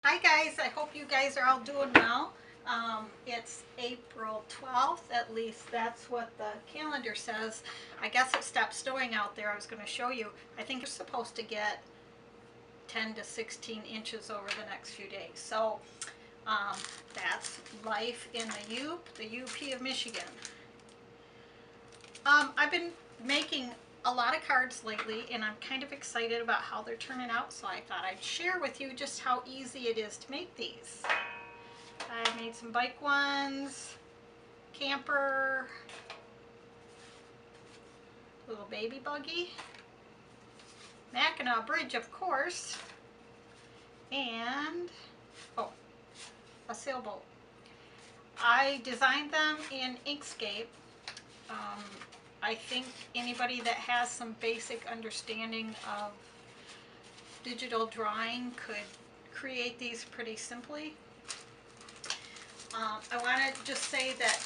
Hi guys, I hope you guys are all doing well. It's April 12th, at least that's what the calendar says. I guess it stopped snowing out there. I was going to show you. I think you're supposed to get 10 to 16 inches over the next few days. So um, that's life in the UP of Michigan. I've been making a lot of cards lately and I'm kind of excited about how they're turning out, so I thought I'd share with you just how easy it is to make these. I made some bike ones, camper, little baby buggy, Mackinac Bridge of course, and a sailboat. I designed them in Inkscape. Um, I think anybody that has some basic understanding of digital drawing could create these pretty simply. I want to just say that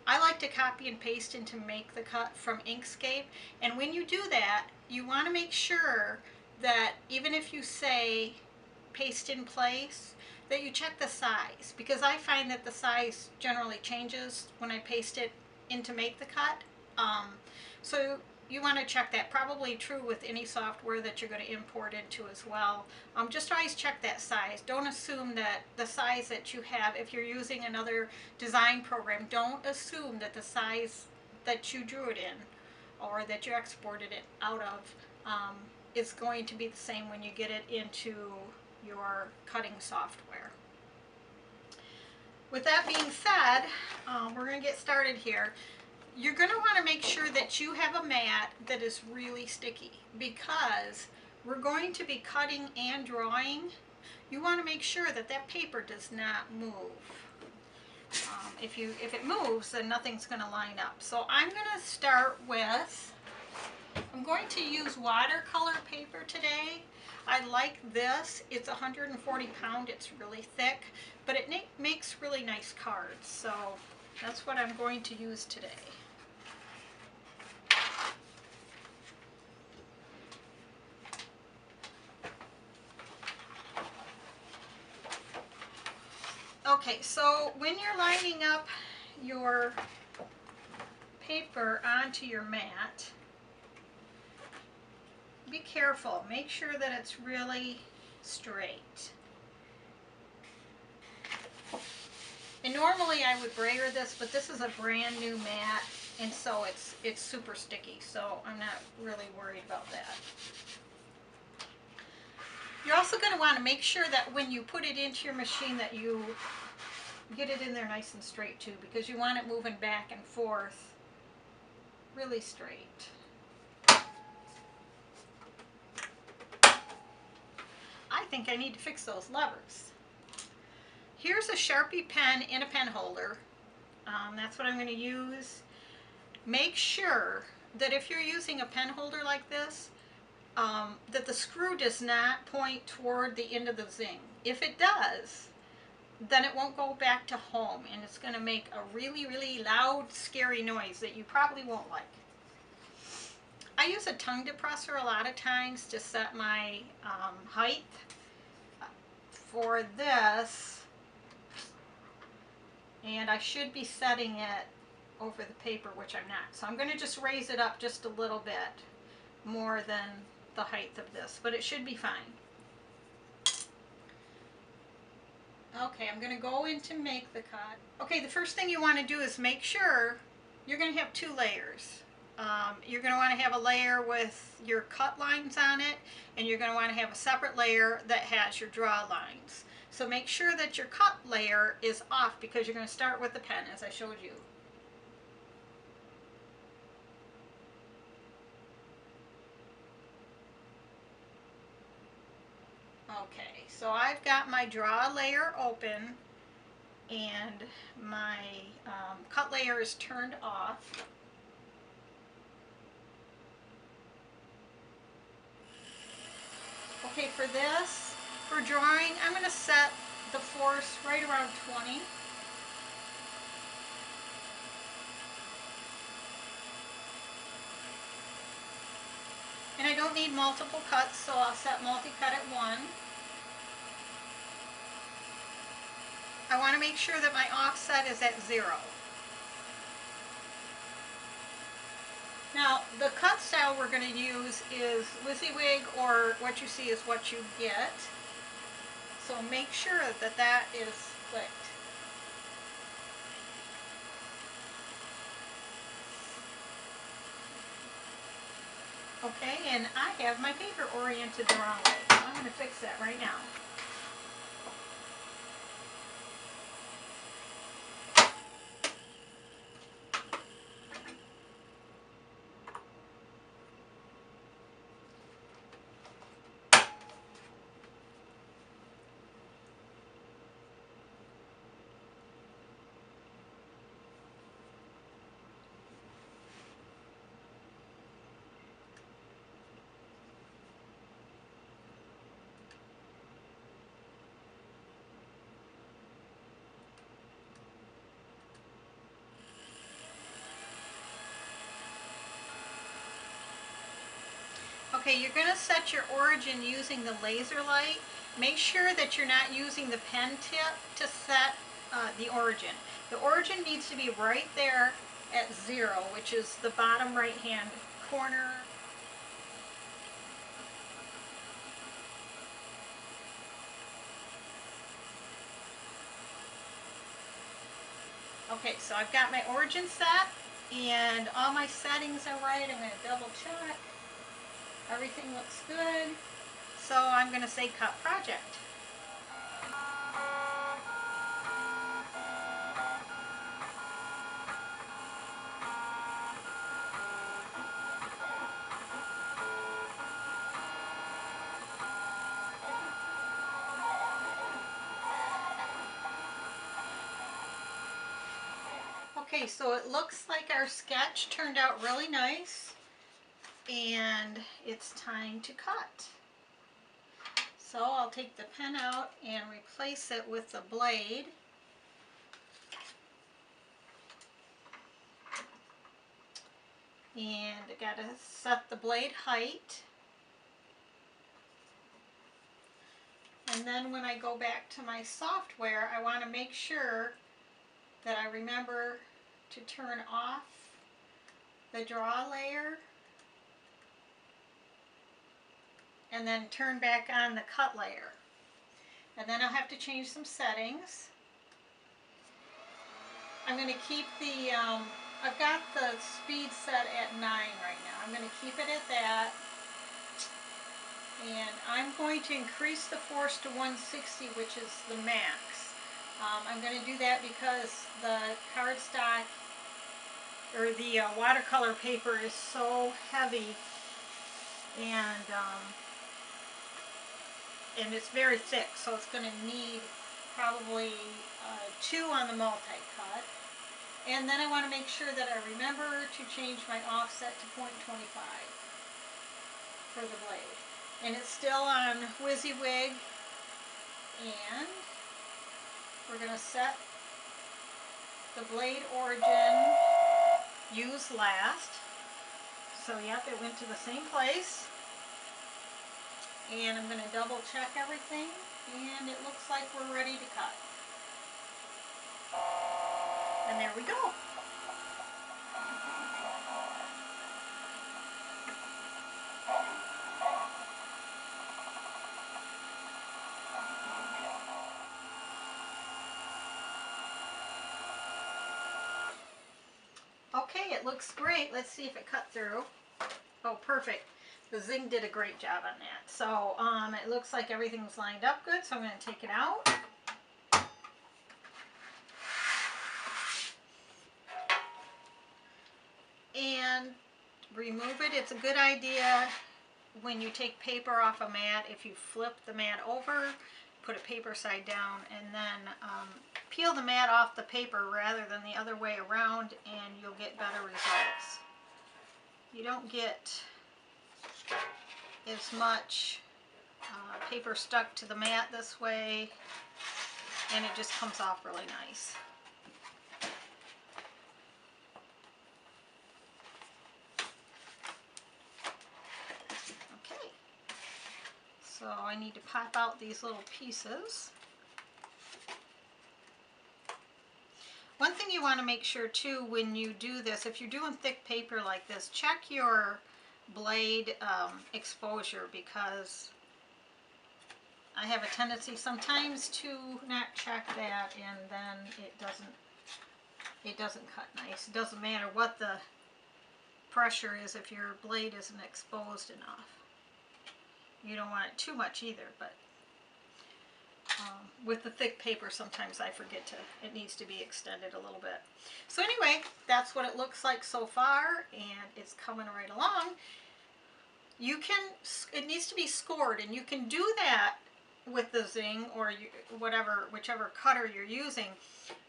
I like to copy and paste and to make the cut from Inkscape, and when you do that, you want to make sure that even if you say paste in place, that you check the size, because I find that the size generally changes when I paste it in to make the cut. So you want to check that. Probably true with any software that you're going to import into as well. Just always check that size. Don't assume that the size that you have, if you're using another design program, don't assume that the size that you drew it in or that you exported it out of is going to be the same when you get it into your cutting software. With that being said, we're going to get started here. You're going to want to make sure that you have a mat that is really sticky, because we're going to be cutting and drawing. You want to make sure that that paper does not move. If it moves, then nothing's going to line up. So I'm going to start with, I'm going to use watercolor paper today. I like this. It's 140 pound. It's really thick, but it makes really nice cards. So that's what I'm going to use today. Okay, so when you're lining up your paper onto your mat, be careful. Make sure that it's really straight. And normally I would brayer this, but this is a brand new mat, and so it's super sticky, so I'm not really worried about that. You're also going to want to make sure that when you put it into your machine that you get it in there nice and straight too, because you want it moving back and forth really straight. I think I need to fix those levers. Here's a Sharpie pen in a pen holder. That's what I'm going to use. Make sure that if you're using a pen holder like this, that the screw does not point toward the end of the zing. If it does, then it won't go back to home, and it's going to make a really, really loud, scary noise that you probably won't like. I use a tongue depressor a lot of times to set my height. For this, and I should be setting it over the paper, which I'm not. So I'm going to just raise it up just a little bit more than the height of this, but it should be fine. Okay, I'm going to go in to make the cut. Okay, the first thing you want to do is make sure you're going to have two layers. You're going to want to have a layer with your cut lines on it, and you're going to want to have a separate layer that has your draw lines. So make sure that your cut layer is off, because you're going to start with the pen as I showed you. Okay, so I've got my draw layer open and my cut layer is turned off. Okay, for this, for drawing, I'm going to set the force right around 20. And I don't need multiple cuts, so I'll set multi-cut at 1. I want to make sure that my offset is at 0. Now, the cut style we're going to use is WYSIWYG, or what you see is what you get. So make sure that that is clicked. Okay, and I have my paper oriented the wrong way, so I'm going to fix that right now. Okay, you're going to set your origin using the laser light. Make sure that you're not using the pen tip to set the origin. The origin needs to be right there at 0, which is the bottom right hand corner. Okay, so I've got my origin set and all my settings are right. I'm going to double check. Everything looks good. So I'm going to say cut project. Okay, so it looks like our sketch turned out really nice, and it's time to cut. So I'll take the pen out and replace it with the blade. And I gotta set the blade height. And then when I go back to my software, I want to make sure that I remember to turn off the draw layer and then turn back on the cut layer. And then I'll have to change some settings. I'm going to keep the, I've got the speed set at 9 right now. I'm going to keep it at that. And I'm going to increase the force to 160, which is the max. I'm going to do that because the cardstock, or the watercolor paper, is so heavy, and it's very thick, so it's going to need probably 2 on the multi-cut. And then I want to make sure that I remember to change my offset to 0.25 for the blade. And it's still on WYSIWYG, and we're going to set the blade origin use last. So yep, it went to the same place. And I'm going to double check everything, and it looks like we're ready to cut. And there we go. Okay, it looks great. Let's see if it cut through. Oh, perfect. The Zing did a great job on that. So it looks like everything's lined up good, so I'm going to take it out. And remove it. It's a good idea when you take paper off a mat, if you flip the mat over, put a paper side down, and then peel the mat off the paper rather than the other way around, and you'll get better results. You don't get as much paper stuck to the mat this way, and it just comes off really nice. Okay, so I need to pop out these little pieces. you want to make sure too when you do this, if you're doing thick paper like this, check your blade exposure, because I have a tendency sometimes to not check that, and then it doesn't cut nice. It doesn't matter what the pressure is if your blade isn't exposed enough. You don't want it too much either, but with the thick paper sometimes I forget it needs to be extended a little bit. So anyway, that's what it looks like so far, and it's coming right along. It needs to be scored, and you can do that with the Zing or whichever cutter you're using,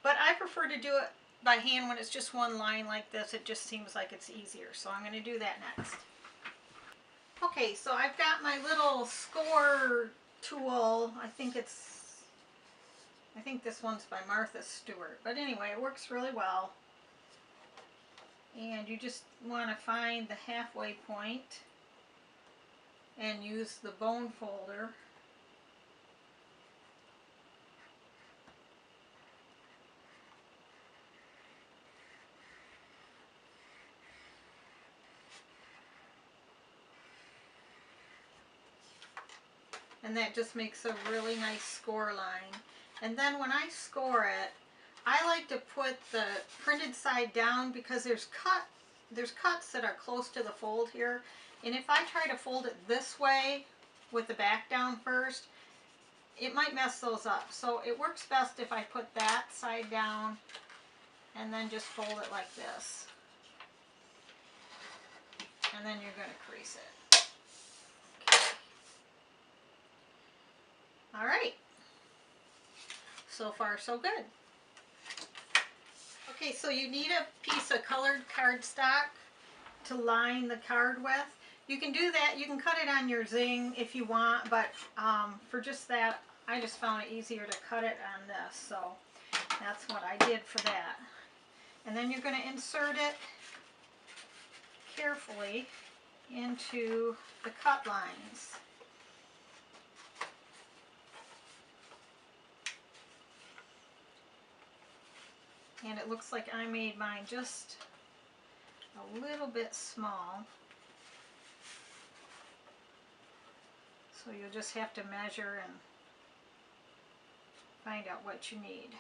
but I prefer to do it by hand when it's just one line like this. It just seems like it's easier, so I'm going to do that next. Okay, so I've got my little score tool. I think this one's by Martha Stewart, but anyway, it works really well. And you just want to find the halfway point and use the bone folder. And that just makes a really nice score line. And then when I score it, I like to put the printed side down, because there's cuts that are close to the fold here. And if I try to fold it this way with the back down first, it might mess those up. So it works best if I put that side down and then just fold it like this. And then you're going to crease it. All right, so far so good. Okay, so you need a piece of colored cardstock to line the card with. You can do that, you can cut it on your Zing if you want, but for just that, I just found it easier to cut it on this, so that's what I did for that. And then you're going to insert it carefully into the cut lines. And it looks like I made mine just a little bit small. So you'll just have to measure and find out what you need.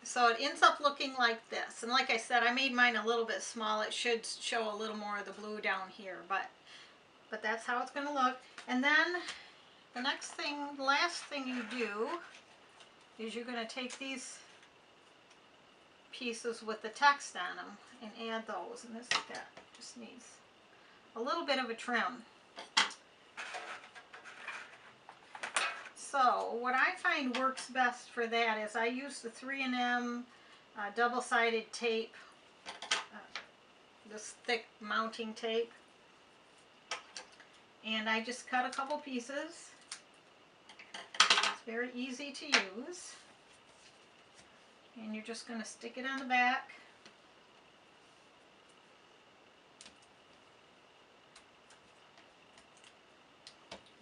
So it ends up looking like this. And like I said, I made mine a little bit small. It should show a little more of the blue down here, but that's how it's going to look. And then the last thing you do is you're going to take these pieces with the text on them and add those. And this just needs a little bit of a trim. So what I find works best for that is I use the 3M double-sided tape, this thick mounting tape. And I just cut a couple pieces. It's very easy to use. And you're just going to stick it on the back.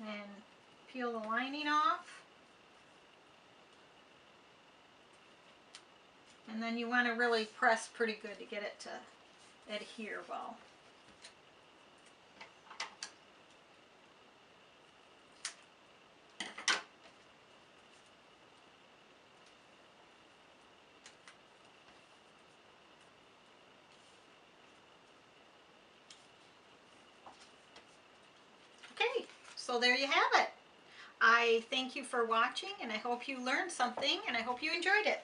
And peel the lining off. And then you want to really press pretty good to get it to adhere well. Okay, so there you have it. I thank you for watching, and I hope you learned something, and I hope you enjoyed it.